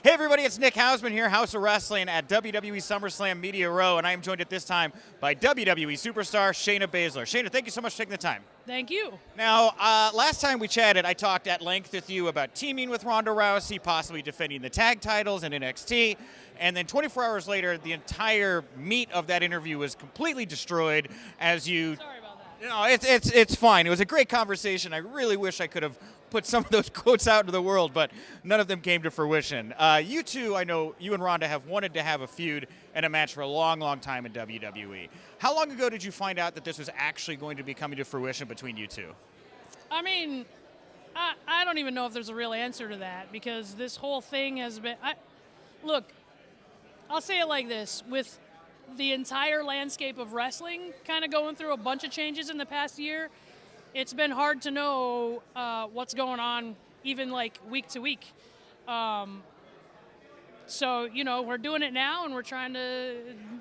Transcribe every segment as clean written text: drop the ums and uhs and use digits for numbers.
Hey everybody, it's Nick Hausman here, Haus of Wrestling at WWE SummerSlam Media Row, and I am joined at this time by WWE Superstar Shayna Baszler. Shayna, thank you so much for taking the time. Thank you. Now, last time we chatted, I talked at length with you about teaming with Ronda Rousey, possibly defending the tag titles in NXT, and then 24 hours later, the entire meat of that interview was completely destroyed as you... Sorry about that. No, it's fine. It was a great conversation. I really wish I could have put some of those quotes out into the world, but none of them came to fruition. You two, I know you and Ronda have wanted to have a feud and a match for a long, long time in WWE. How long ago did you find out that this was actually going to be coming to fruition between you two? I mean, I don't even know if there's a real answer to that because this whole thing has been... Look, I'll say it like this. With the entire landscape of wrestling kind of going through a bunch of changes in the past year, it's been hard to know what's going on even like week to week. So, you know, we're doing it now and we're trying to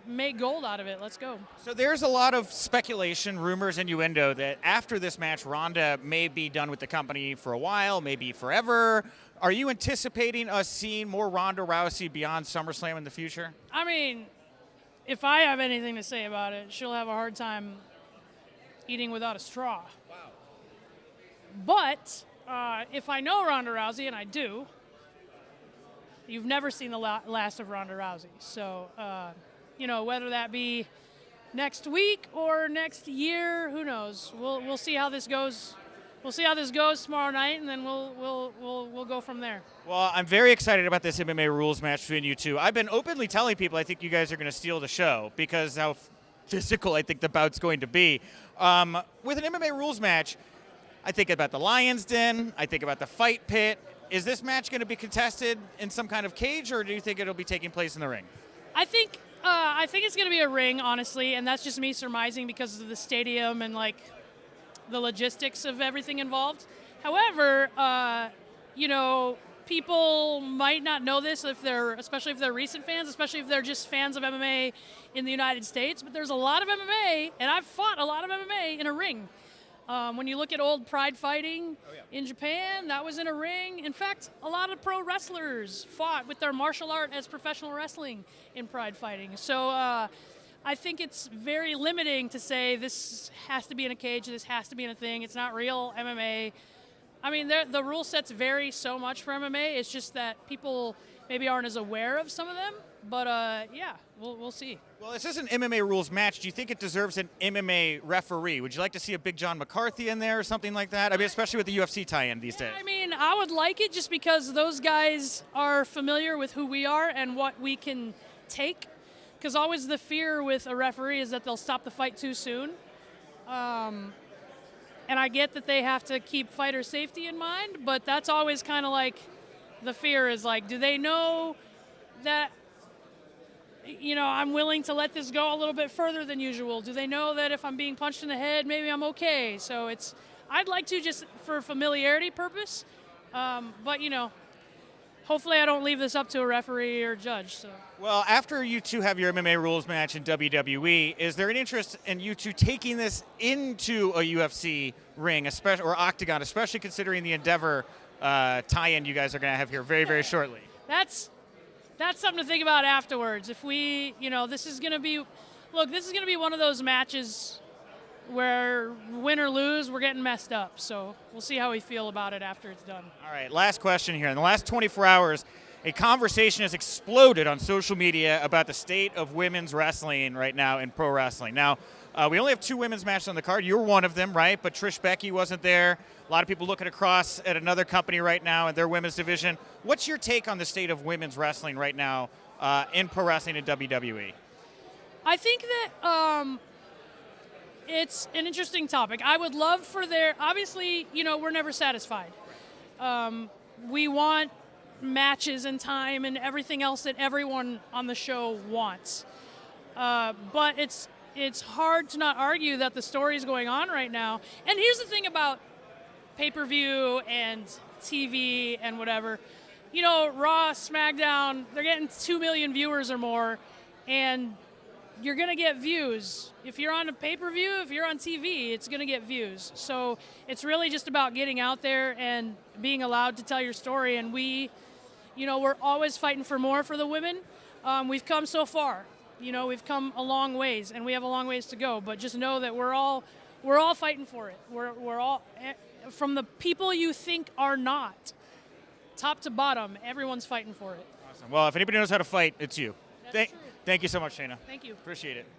make gold out of it. Let's go. So there's a lot of speculation, rumors, innuendo that after this match, Ronda may be done with the company for a while, maybe forever. Are you anticipating us seeing more Ronda Rousey beyond SummerSlam in the future? I mean, if I have anything to say about it, she'll have a hard time eating without a straw. Wow. But if I know Ronda Rousey, and I do, you've never seen the last of Ronda Rousey. So, you know, whether that be next week or next year, who knows? We'll see how this goes. We'll see how this goes tomorrow night, and then we'll go from there. Well, I'm very excited about this MMA Rules match between you two. I've been openly telling people I think you guys are going to steal the show because how physical I think the bout's going to be. With an MMA Rules match, I think about the Lion's Den. I think about the Fight Pit. Is this match going to be contested in some kind of cage, or do you think it'll be taking place in the ring? I think it's going to be a ring, honestly, and that's just me surmising because of the stadium and like the logistics of everything involved. However, you know, people might not know this especially if they're recent fans, especially if they're just fans of MMA in the United States. But there's a lot of MMA, and I've fought a lot of MMA in a ring. When you look at old Pride fighting in Japan, that was in a ring. In fact, a lot of pro wrestlers fought with their martial art as professional wrestling in Pride fighting. So I think it's very limiting to say this has to be in a cage, this has to be in a thing. It's not real MMA. I mean, the rule sets vary so much for MMA. It's just that people maybe aren't as aware of some of them. But, yeah, we'll see. Well, this is an MMA Rules match. Do you think it deserves an MMA referee? Would you like to see a big John McCarthy in there or something like that? I mean, especially with the UFC tie-in these days. I mean, I would like it just because those guys are familiar with who we are and what we can take. Because always the fear with a referee is that they'll stop the fight too soon. And I get that they have to keep fighter safety in mind, but that's always kind of like the fear is like, do they know that, you know, I'm willing to let this go a little bit further than usual? Do they know that if I'm being punched in the head, maybe I'm okay? So I'd like to just for familiarity purpose, but, you know, hopefully I don't leave this up to a referee or judge. So. Well, after you two have your MMA Rules match in WWE, is there an interest in you two taking this into a UFC ring, especially or octagon, especially considering the Endeavor tie-in you guys are going to have here very, very shortly? That's something to think about afterwards. If we, you know, this is going to be one of those matches where win or lose, we're getting messed up. So we'll see how we feel about it after it's done. All right, last question here. In the last 24 hours, a conversation has exploded on social media about the state of women's wrestling right now in pro wrestling. Now, we only have 2 women's matches on the card. You're one of them, right? But Trish Becky wasn't there. A lot of people looking across at another company right now in their women's division. What's your take on the state of women's wrestling right now in pro wrestling and WWE? I think that it's an interesting topic. I would love for obviously, you know, we're never satisfied. We want matches and time and everything else that everyone on the show wants. But it's hard to not argue that the story is going on right now. And here's the thing about pay-per-view and TV and whatever. You know, Raw, SmackDown, they're getting 2 million viewers or more, and you're going to get views. If you're on a pay-per-view, if you're on TV, it's going to get views. So it's really just about getting out there and being allowed to tell your story. And we, You know, we're always fighting for more for the women. We've come so far. You know, we've come a long ways, and we have a long ways to go. But just know that we're all fighting for it. We're all, from the people you think are not, top to bottom, everyone's fighting for it. Awesome. Well, if anybody knows how to fight, it's you. That's true. Thank you so much, Shayna. Thank you. Appreciate it.